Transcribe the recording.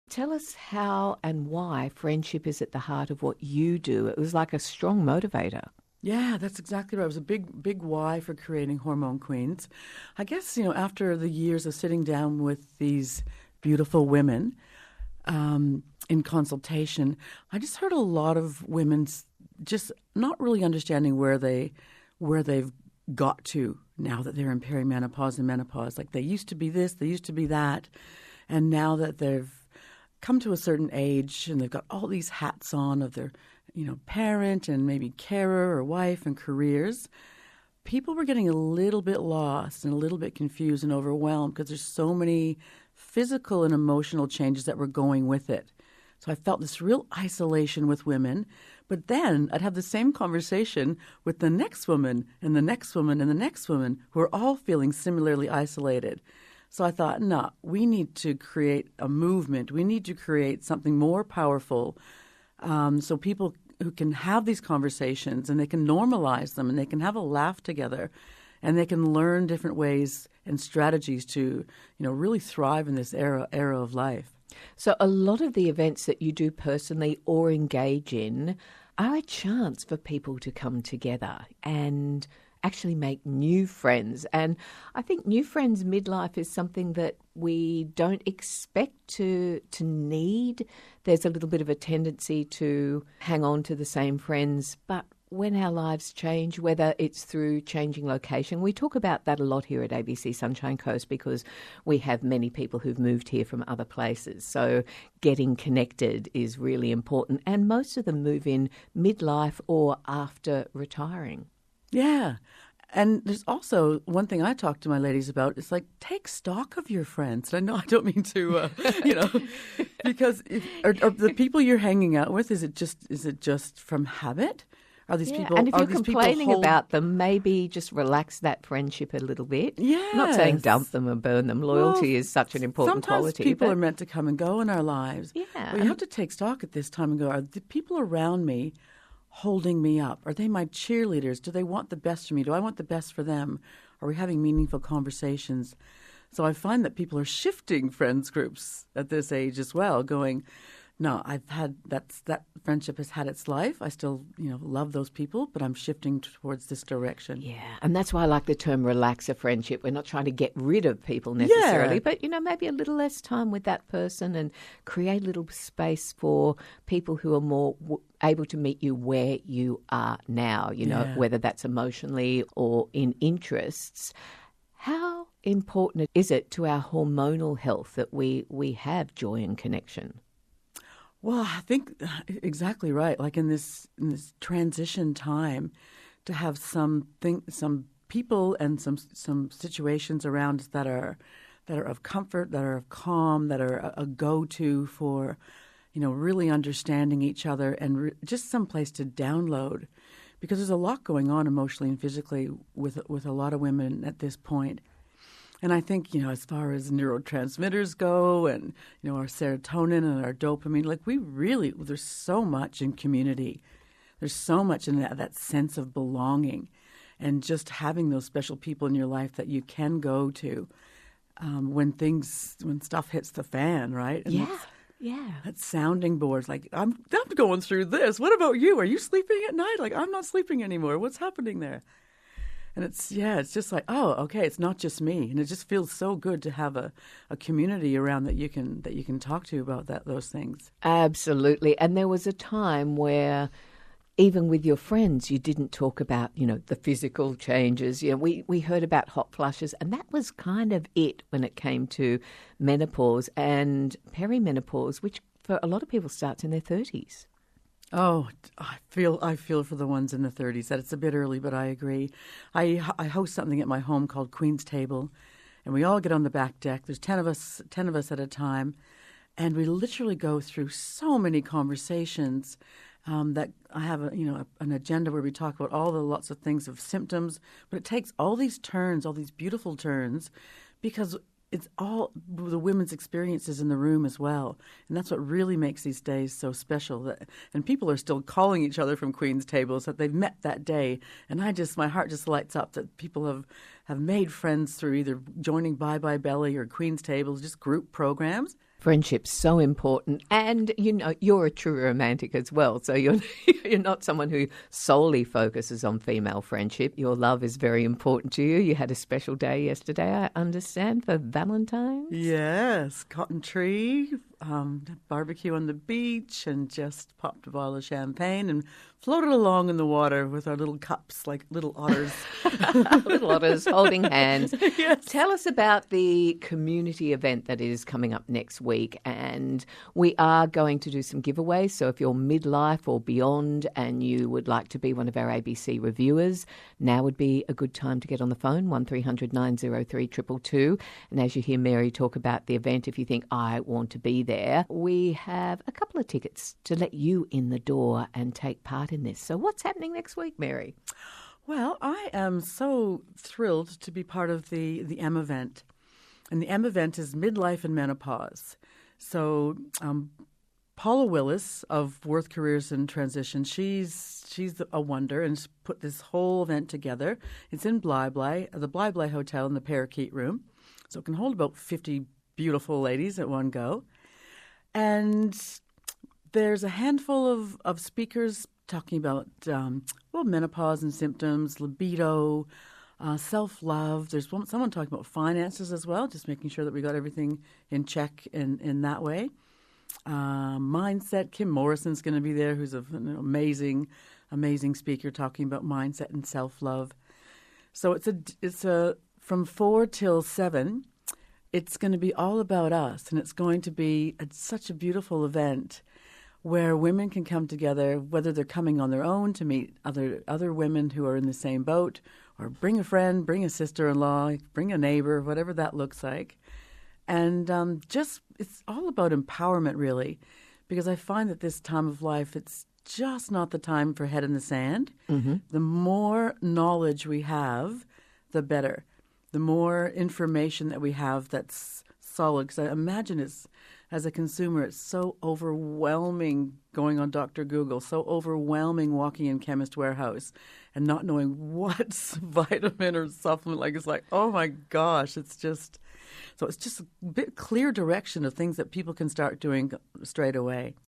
Tell us how and why friendship is at the heart of what you do. It was like a strong motivator. Yeah, that's exactly right. It was a big why for creating Hormone Queens. I guess, after the years of sitting down with these beautiful women in consultation, I just heard a lot of women just not really understanding where they've got to now that they're in perimenopause and menopause. Like they used to be this, they used to be that, and now that they've come to a certain age and they've got all these hats on of their, parent and maybe carer or wife and careers, people were getting a little bit lost and a little bit confused and overwhelmed because there's so many physical and emotional changes that were going with it. So I felt this real isolation with women, but then I'd have the same conversation with the next woman and the next woman and the next woman who are all feeling similarly isolated. So I thought, no, we need to create a movement. We need to create something more powerful so people who can have these conversations and they can normalize them and they can have a laugh together and they can learn different ways and strategies to, really thrive in this era of life. So a lot of the events that you do personally or engage in are a chance for people to come together and actually make new friends. And I think new friends midlife is something that we don't expect to need. There's a little bit of a tendency to hang on to the same friends, but when our lives change, whether it's through changing location, we talk about that a lot here at ABC Sunshine Coast because we have many people who've moved here from other places. So getting connected is really important. And most of them move in midlife or after retiring. Yeah. And there's also one thing I talk to my ladies about. It's like, take stock of your friends. And I know I don't mean to, because are the people you're hanging out with, is it just from habit? Are these people? And if you're complaining about them, maybe just relax that friendship a little bit. Yeah. I'm not saying dump them and burn them. Loyalty is such an important quality. Sometimes people are meant to come and go in our lives. Yeah. But you have to take stock at this time and go, are the people around me holding me up? Are they my cheerleaders? Do they want the best for me? Do I want the best for them? Are we having meaningful conversations? So I find that people are shifting friends groups at this age as well, going, no, that friendship has had its life. I still, love those people, but I'm shifting towards this direction. Yeah, and that's why I like the term relax a friendship. We're not trying to get rid of people necessarily, but, maybe a little less time with that person and create a little space for people who are more able to meet you where you are now, whether that's emotionally or in interests. How important is it to our hormonal health that we have joy and connection? Well, I think exactly right. Like in this transition time, to have some people and some situations around us that are of comfort, that are of calm, that are a go-to for, really understanding each other and just some place to download, because there's a lot going on emotionally and physically with a lot of women at this point. And I think, as far as neurotransmitters go and, our serotonin and our dopamine, there's so much in community. There's so much in that sense of belonging and just having those special people in your life that you can go to when stuff hits the fan, right? And yeah. That sounding board, like, I'm going through this. What about you? Are you sleeping at night? Like, I'm not sleeping anymore. What's happening there? And it's just like, oh, okay, it's not just me. And it just feels so good to have a community around that you can talk to about those things. Absolutely. And there was a time where even with your friends, you didn't talk about, the physical changes. We heard about hot flushes, and that was kind of it when it came to menopause and perimenopause, which for a lot of people starts in their 30s. Oh, I feel for the ones in the 30s that it's a bit early, but I agree. I host something at my home called Queen's Table, and we all get on the back deck. There's 10 of us at a time, and we literally go through so many conversations that I have an agenda where we talk about all the lots of things of symptoms, but it takes all these turns, all these beautiful turns, because it's all the women's experiences in the room as well. And that's what really makes these days so special. And people are still calling each other from Queen's Tables that they've met that day. And my heart just lights up that people have made friends through either joining Bye Bye Belly or Queen's Tables, just group programs. Friendship's so important, and you're a true romantic as well. So you're not someone who solely focuses on female friendship. Your love is very important to you. You had a special day yesterday, I understand, for Valentine's. Yes, cotton tree, barbecue on the beach, and just popped a bottle of champagne and floated along in the water with our little cups like little otters. Little otters holding hands. Yes. Tell us about the community event that is coming up next week. And we are going to do some giveaways. So if you're midlife or beyond and you would like to be one of our ABC reviewers, now would be a good time to get on the phone, 1300 903 222. And as you hear Mary talk about the event, if you think, I want to be there, we have a couple of tickets to let you in the door and take part in this. So what's happening next week, Mary? Well, I am so thrilled to be part of the M event. And the M event is midlife and menopause. So Paula Willis of Worth Careers and Transition, she's a wonder and put this whole event together. It's in the Bly Hotel in the Parakeet Room. So it can hold about 50 beautiful ladies at one go. And there's a handful of speakers talking about menopause and symptoms, libido, self-love. There's someone talking about finances as well, just making sure that we got everything in check in that way. Mindset. Kim Morrison's going to be there, who's an amazing speaker talking about mindset and self-love. So it's a from 4 till 7. It's going to be all about us, and it's going to be such a beautiful event where women can come together, whether they're coming on their own to meet other women who are in the same boat, or bring a friend, bring a sister-in-law, bring a neighbor, whatever that looks like. And it's all about empowerment, really, because I find that this time of life, it's just not the time for head in the sand. Mm-hmm. The more knowledge we have, the better. The more information that we have that's solid, because I imagine as a consumer, it's so overwhelming going on Dr. Google, so overwhelming walking in Chemist Warehouse and not knowing what's vitamin or supplement. It's like, oh my gosh, it's just a bit clear direction of things that people can start doing straight away.